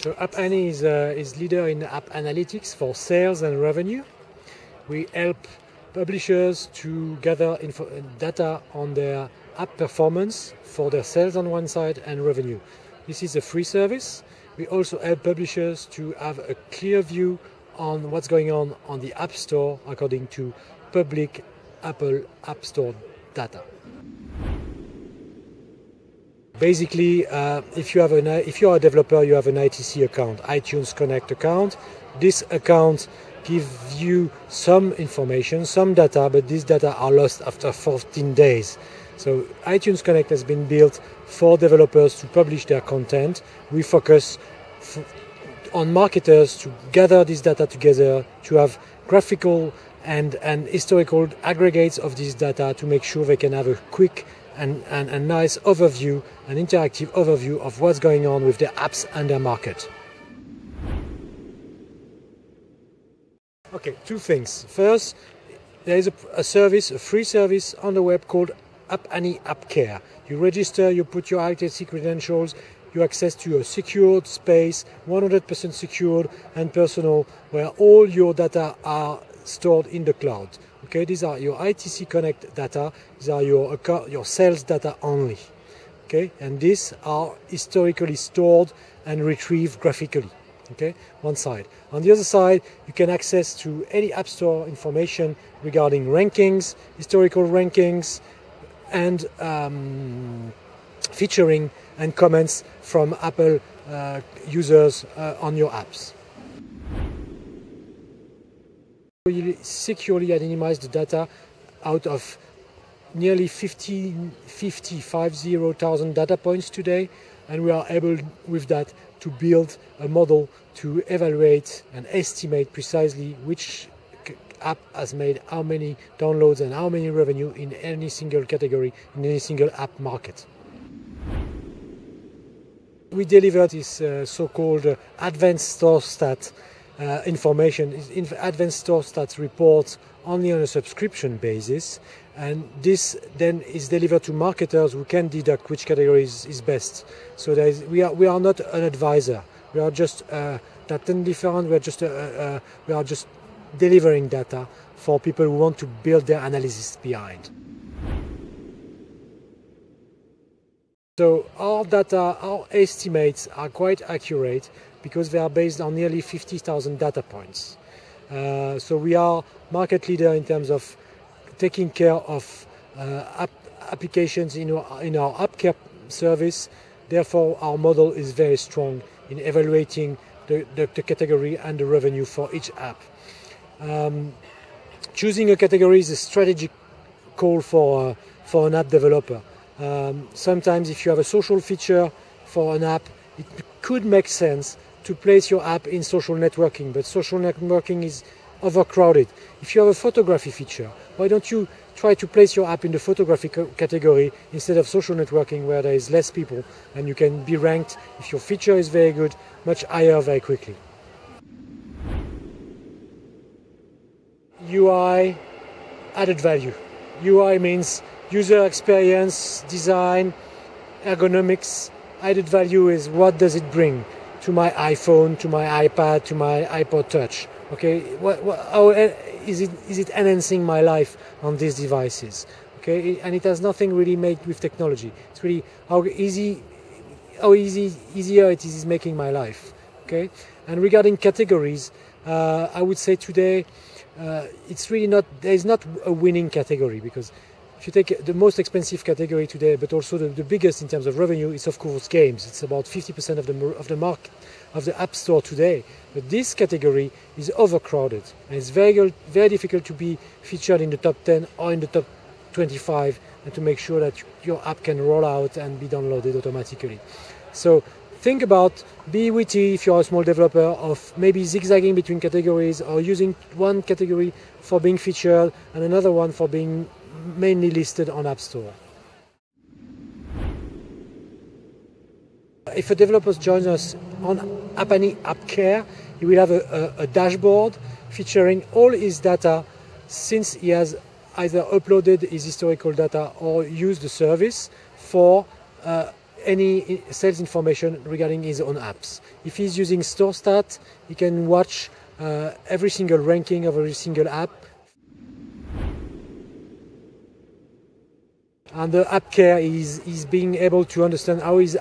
So Habe is leader in app analytics for sales and revenue. We help publishers to gather data on their app performance for their sales on one side and revenue. This is a free service. We also help publishers to have a clear view on what's going on the App Store according to public Apple App Store data. Basically, if you are a developer, you have an ITC account, iTunes Connect account. This account gives you some information, some data, but these data are lost after 14 days. So iTunes Connect has been built for developers to publish their content. We focus on marketers to gather this data together, to have graphical and historical aggregates of this data to make sure they can have a quick and nice overview, an interactive overview of what's going on with their apps and their market. Okay, two things. First, there is a service, a free service on the web called Habe App Care. You register, you put your ITC credentials, you access to a secured space, 100% secured and personal, where all your data are stored in the cloud. Okay, these are your ITC Connect data. These are your sales data only. Okay, and these are historically stored and retrieved graphically. Okay, one side. On the other side, you can access to any App Store information regarding rankings, historical rankings, and featuring and comments from Apple users on your apps. We securely anonymize the data out of nearly 50,000 data points today, and we are able with that to build a model to evaluate and estimate precisely which app has made how many downloads and how many revenue in any single category, in any single app market. We deliver this so-called advanced store stat information, advanced store stats reports only on a subscription basis, and this then is delivered to marketers who can deduct which category is best. So we are not an advisor. We are just different. We are just delivering data for people who want to build their analysis behind. So our data, our estimates are quite accurate because they are based on nearly 50,000 data points. So we are market leader in terms of taking care of applications in our App Care service. Therefore, our model is very strong in evaluating the category and the revenue for each app. Choosing a category is a strategic call for an app developer. Sometimes if you have a social feature for an app, it could make sense to place your app in social networking, but social networking is overcrowded. If you have a photography feature, why don't you try to place your app in the photography category instead of social networking, where there is less people and you can be ranked, if your feature is very good, much higher very quickly. UI added value. UI means user experience, design, ergonomics. Added value is what does it bring to my iPhone, to my iPad, to my iPod Touch. Okay, how is it enhancing my life on these devices? Okay, and it has nothing really made with technology. It's really how easier it is making my life. Okay, and regarding categories, I would say today it's really not. There is not a winning category, because if you take the most expensive category today, but also the biggest in terms of revenue, it's of course games. It's about 50% of the market of the App Store today. But this category is overcrowded, and it's very, very difficult to be featured in the top 10 or in the top 25, and to make sure that your app can roll out and be downloaded automatically. So think about, be witty if you're a small developer, of maybe zigzagging between categories, or using one category for being featured and another one for being mainly listed on App Store. If a developer joins us on Habe App Care, he will have a dashboard featuring all his data since he has either uploaded his historical data or used the service for any sales information regarding his own apps. If he's using StoreStat, he can watch every single ranking of every single app. And the app care is being able to understand how his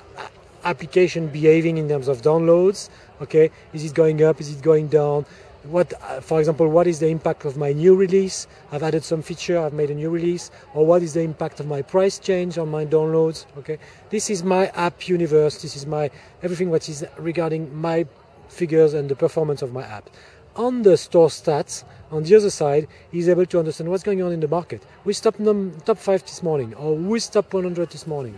application behaving in terms of downloads. Okay, is it going up? Is it going down? What, for example, what is the impact of my new release? I've added some feature, I've made a new release. Or what is the impact of my price change on my downloads? Okay, this is my app universe. This is my everything what is regarding my figures and the performance of my app. On the store stats, on the other side, he's able to understand what's going on in the market. We stopped top 5 this morning, or we stopped 100 this morning.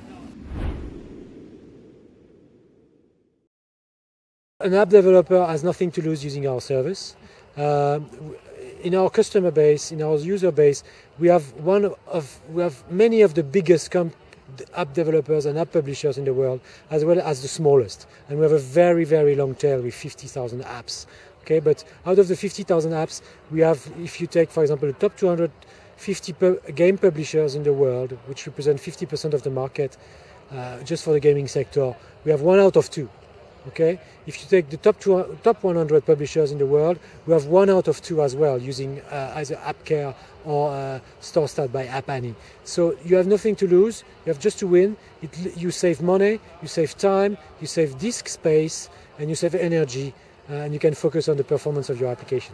An app developer has nothing to lose using our service. In our customer base, in our user base, we have many of the biggest app developers and app publishers in the world, as well as the smallest. And we have a very, very long tail with 50,000 apps. Okay, but out of the 50,000 apps, we have, if you take, for example, the top 250 game publishers in the world, which represent 50% of the market, just for the gaming sector, we have 1 out of 2. Okay, if you take the top 100 publishers in the world, we have 1 out of 2 as well, using either AppCare or StoreStat by App Annie. So you have nothing to lose. You have just to win. You save money, you save time, you save disk space, and you save energy, and you can focus on the performance of your application.